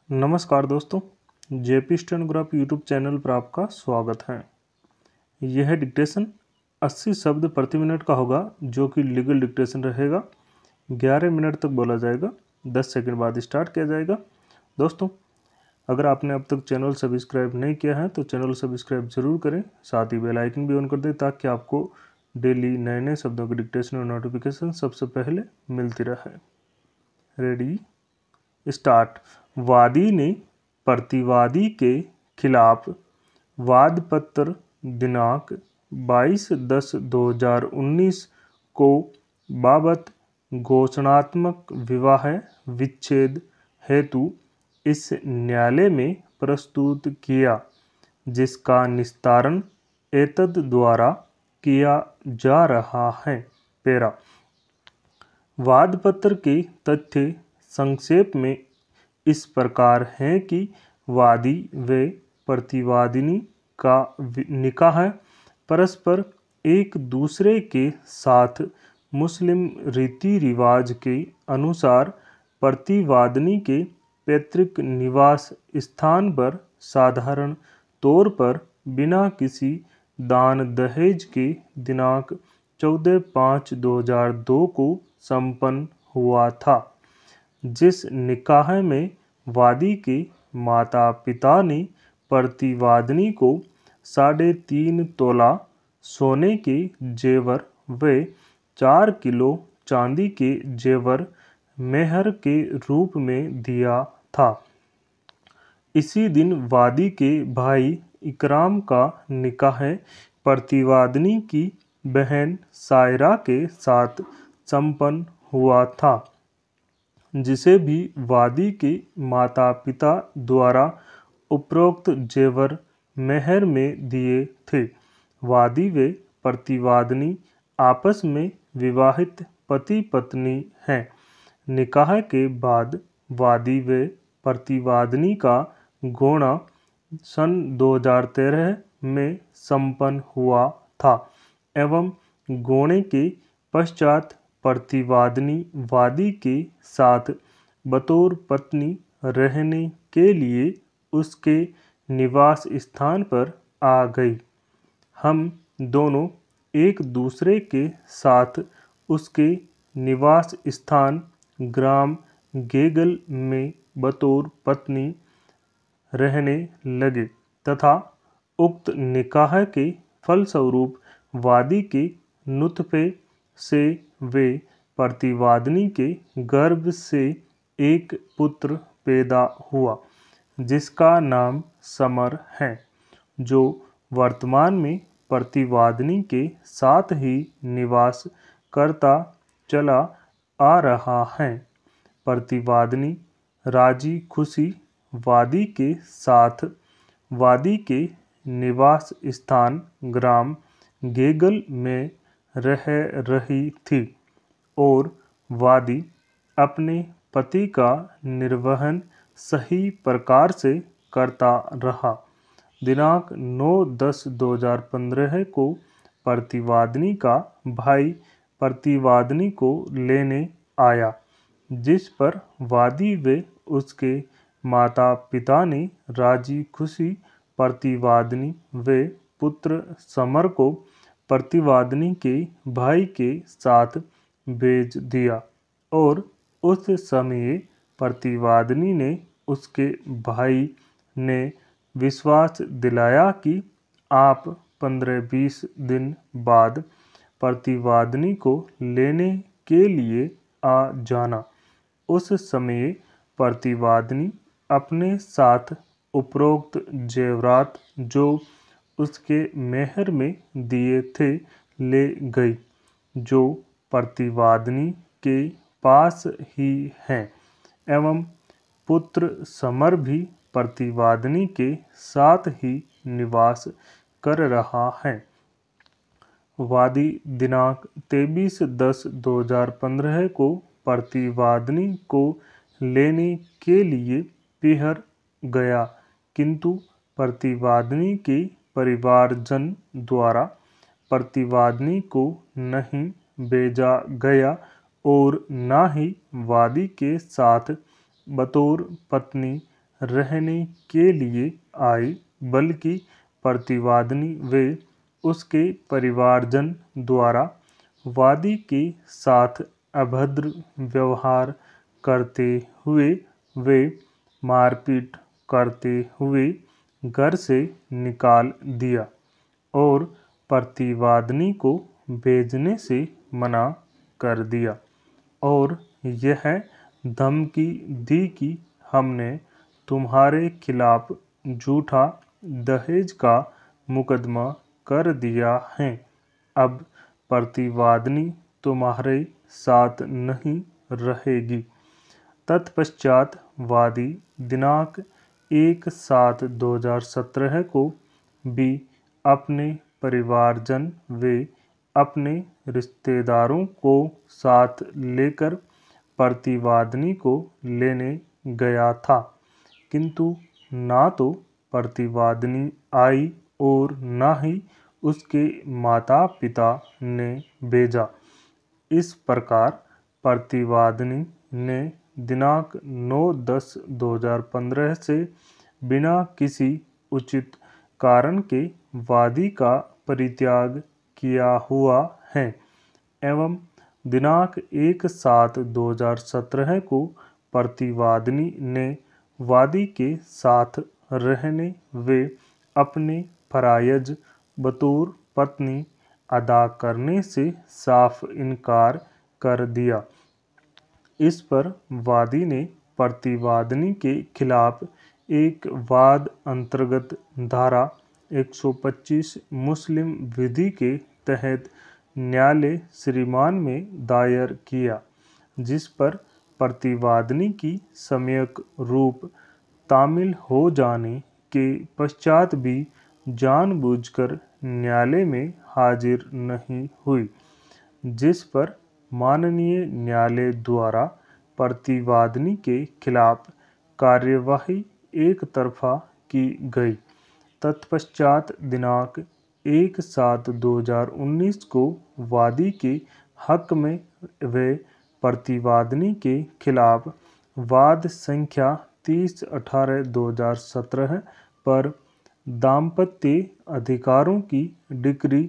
नमस्कार दोस्तों, JP stenograph YouTube channel पर आपका स्वागत है। यह डिक्टेशन 80 शब्द प्रति मिनट का होगा, जो कि लीगल डिक्टेशन रहेगा। 11 मिनट तक बोला जाएगा, 10 सेकंड बाद स्टार्ट किया जाएगा। दोस्तों, अगर आपने अब तक चैनल सब्सक्राइब नहीं किया है तो चैनल सब्सक्राइब जरूर करें, साथ ही बेल आइकन भी ऑन कर दें ताकि आपको डेली नए नए शब्दों की डिक्टेशन और नोटिफिकेशन सबसे पहले मिलती रहे। Ready start. वादी ने प्रतिवादी के खिलाफ वाद पत्र दिनांक 22/10/2019 को बाबत घोषणात्मक विवाह विच्छेद हेतु इस न्यायालय में प्रस्तुत किया, जिसका निस्तारण एतद द्वारा किया जा रहा है। पैरा। वाद पत्र के तथ्य संक्षेप में इस प्रकार है कि वादी व प्रतिवादिनी का निकाह परस्पर एक दूसरे के साथ मुस्लिम रीति रिवाज के अनुसार प्रतिवादिनी के पैतृक निवास स्थान पर साधारण तौर पर बिना किसी दान दहेज के दिनांक 14/5/2002 को संपन्न हुआ था। जिस निकाह में वादी के माता पिता ने प्रतिवादिनी को 3.5 तोला सोने के जेवर व 4 किलो चांदी के जेवर मेहर के रूप में दिया था। इसी दिन वादी के भाई इकराम का निकाह प्रतिवादिनी की बहन सायरा के साथ संपन्न हुआ था, जिसे भी वादी के माता पिता द्वारा उपरोक्त जेवर मेहर में दिए थे। वादी व प्रतिवादिनी आपस में विवाहित पति पत्नी हैं। निकाह के बाद वादी व प्रतिवादिनी का गोना सन 2013 में संपन्न हुआ था एवं गोणे के पश्चात प्रतिवादिनी वादी के साथ बतौर पत्नी रहने के लिए उसके निवास स्थान पर आ गई। हम दोनों एक दूसरे के साथ उसके निवास स्थान ग्राम गेगल में बतौर पत्नी रहने लगे तथा उक्त निकाह के फलस्वरूप वादी के नुतफे से वे प्रतिवादिनी के गर्भ से एक पुत्र पैदा हुआ, जिसका नाम समर है, जो वर्तमान में प्रतिवादिनी के साथ ही निवास करता चला आ रहा है। प्रतिवादिनी राजी खुशी वादी के साथ वादी के निवास स्थान ग्राम गेगल में रह रही थी और वादी अपने पति का निर्वहन सही प्रकार से करता रहा। दिनांक 9/10/2015 को प्रतिवादिनी का भाई प्रतिवादिनी को लेने आया, जिस पर वादी व उसके माता पिता ने राजी खुशी प्रतिवादिनी व पुत्र समर को प्रतिवादिनी के भाई के साथ भेज दिया और उस समय प्रतिवादिनी ने उसके भाई ने विश्वास दिलाया कि आप 15-20 दिन बाद प्रतिवादिनी को लेने के लिए आ जाना। उस समय प्रतिवादिनी अपने साथ उपरोक्त जेवरात जो उसके मेहर में दिए थे ले गई, जो प्रतिवादिनी के पास ही हैं एवं पुत्र समर भी प्रतिवादिनी के साथ ही निवास कर रहा है। वादी दिनांक 23/10/2015 को प्रतिवादिनी को लेने के लिए पिहर गया, किंतु प्रतिवादिनी के परिवारजन द्वारा प्रतिवादिनी को नहीं भेजा गया और न ही वादी के साथ बतौर पत्नी रहने के लिए आई, बल्कि प्रतिवादिनी व उसके परिवारजन द्वारा वादी के साथ अभद्र व्यवहार करते हुए वे मारपीट करते हुए घर से निकाल दिया और प्रतिवादिनी को भेजने से मना कर दिया और यह धमकी दी कि हमने तुम्हारे खिलाफ झूठा दहेज का मुकदमा कर दिया है। अब प्रतिवादिनी तुम्हारे साथ नहीं रहेगी। तत्पश्चात वादी दिनांक 1/7/2017 को भी अपने परिवारजन व अपने रिश्तेदारों को साथ लेकर प्रतिवादिनी को लेने गया था, किंतु ना तो प्रतिवादिनी आई और ना ही उसके माता पिता ने भेजा। इस प्रकार प्रतिवादिनी ने दिनांक 9/10/2015 से बिना किसी उचित कारण के वादी का परित्याग किया हुआ है एवं दिनांक 1/7/2017 को प्रतिवादिनी ने वादी के साथ रहने व अपने फराइज बतौर पत्नी अदा करने से साफ इनकार कर दिया। इस पर वादी ने प्रतिवादिनी के खिलाफ एक वाद अंतर्गत धारा 125 मुस्लिम विधि के तहत न्यायालय श्रीमान में दायर किया, जिस पर प्रतिवादिनी की सम्यक रूप तामील हो जाने के पश्चात भी जानबूझकर न्यायालय में हाजिर नहीं हुई, जिस पर माननीय न्यायालय द्वारा प्रतिवादिनी के खिलाफ कार्यवाही एक तरफा की गई। तत्पश्चात दिनांक 1/7/2019 को वादी के हक में व प्रतिवादिनी के खिलाफ वाद संख्या 30/18/2017 पर दाम्पत्य अधिकारों की डिक्री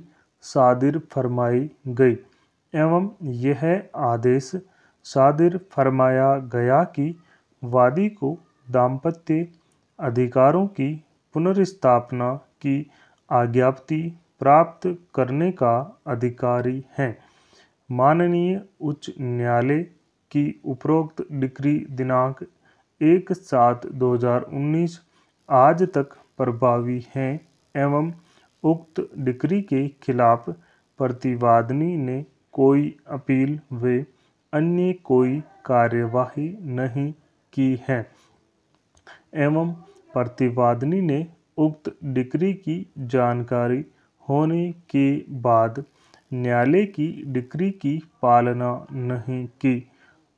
सादिर फरमाई गई एवं यह आदेश सादिर फरमाया गया कि वादी को दाम्पत्य अधिकारों की पुनर्स्थापना की आज्ञप्ति प्राप्त करने का अधिकारी है। माननीय उच्च न्यायालय की उपरोक्त डिक्री दिनांक 1/7/2019 आज तक प्रभावी है एवं उक्त डिक्री के खिलाफ प्रतिवादिनी ने कोई अपील व अन्य कोई कार्यवाही नहीं की है एवं प्रतिवादिनी ने उक्त डिक्री की जानकारी होने के बाद न्यायालय की डिक्री की पालना नहीं की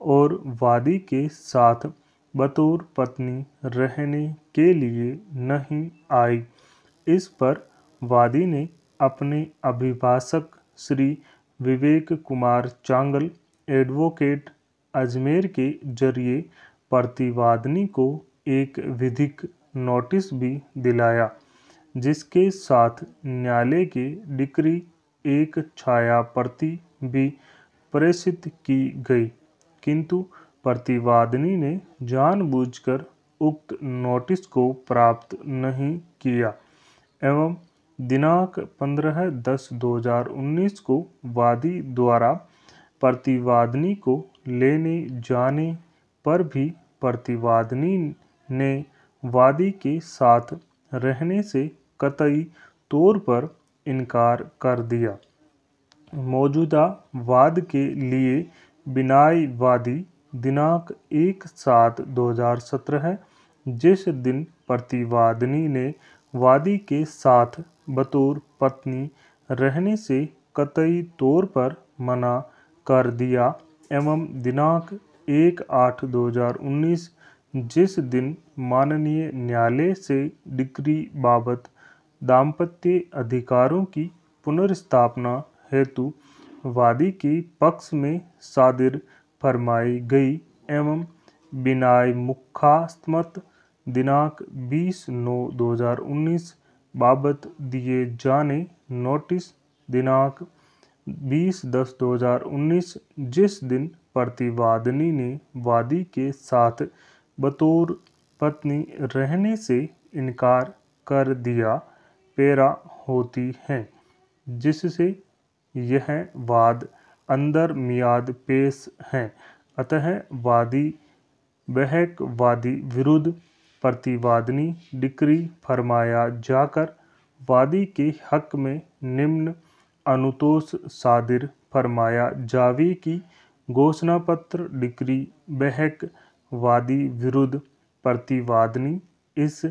और वादी के साथ बतौर पत्नी रहने के लिए नहीं आई। इस पर वादी ने अपने अभिभाषक श्री विवेक कुमार चांगल एडवोकेट अजमेर के जरिए प्रतिवादिनी को एक विधिक नोटिस भी दिलाया, जिसके साथ न्यायालय के डिक्री एक छाया प्रति भी प्रेषित की गई, किंतु प्रतिवादिनी ने जानबूझकर उक्त नोटिस को प्राप्त नहीं किया एवं दिनांक 15/10/2019 को वादी द्वारा प्रतिवादिनी को लेने जाने पर भी प्रतिवादिनी ने वादी के साथ रहने से कतई तौर पर इनकार कर दिया। मौजूदा वाद के लिए बिनाई वादी दिनांक 1/7/2017 जिस दिन प्रतिवादिनी ने वादी के साथ बतौर पत्नी रहने से कतई तौर पर मना कर दिया एवं दिनांक 1/8/2019 जिस दिन माननीय न्यायालय से डिक्री बाबत दाम्पत्य अधिकारों की पुनर्स्थापना हेतु वादी के पक्ष में सादिर फरमाई गई एवं बिनाई मुखात्मत दिनांक 20/9/2019 बाबत दिए जाने नोटिस दिनांक 20/10/2019 जिस दिन प्रतिवादिनी ने वादी के साथ बतौर पत्नी रहने से इनकार कर दिया पैरा होती है, जिससे यह वाद अंदर मियाद पेश है। अतः वादी बहक वादी विरुद्ध प्रतिवादिनी डिक्री फरमाया जाकर वादी के हक में निम्न अनुतोष सादिर फरमाया जावे की घोषणा पत्र डिक्री बहक वादी विरुद्ध प्रतिवादिनी इस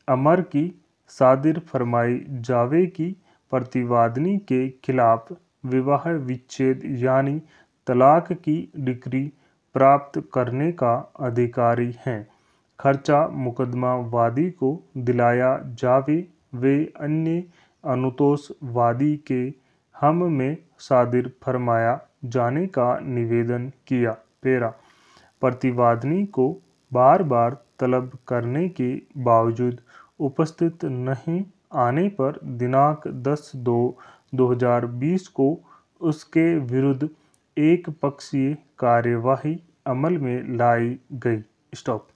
अमर की सादिर फरमाई जावे की प्रतिवादिनी के खिलाफ विवाह विच्छेद यानी तलाक की डिक्री प्राप्त करने का अधिकारी है। खर्चा मुकदमा वादी को दिलाया जावे वे अन्य अनुतोष वादी के हम में सादिर फरमाया जाने का निवेदन किया। पैरा प्रतिवादिनी को बार बार तलब करने के बावजूद उपस्थित नहीं आने पर दिनांक 10/2/2020 को उसके विरुद्ध एक पक्षीय कार्यवाही अमल में लाई गई। स्टॉप।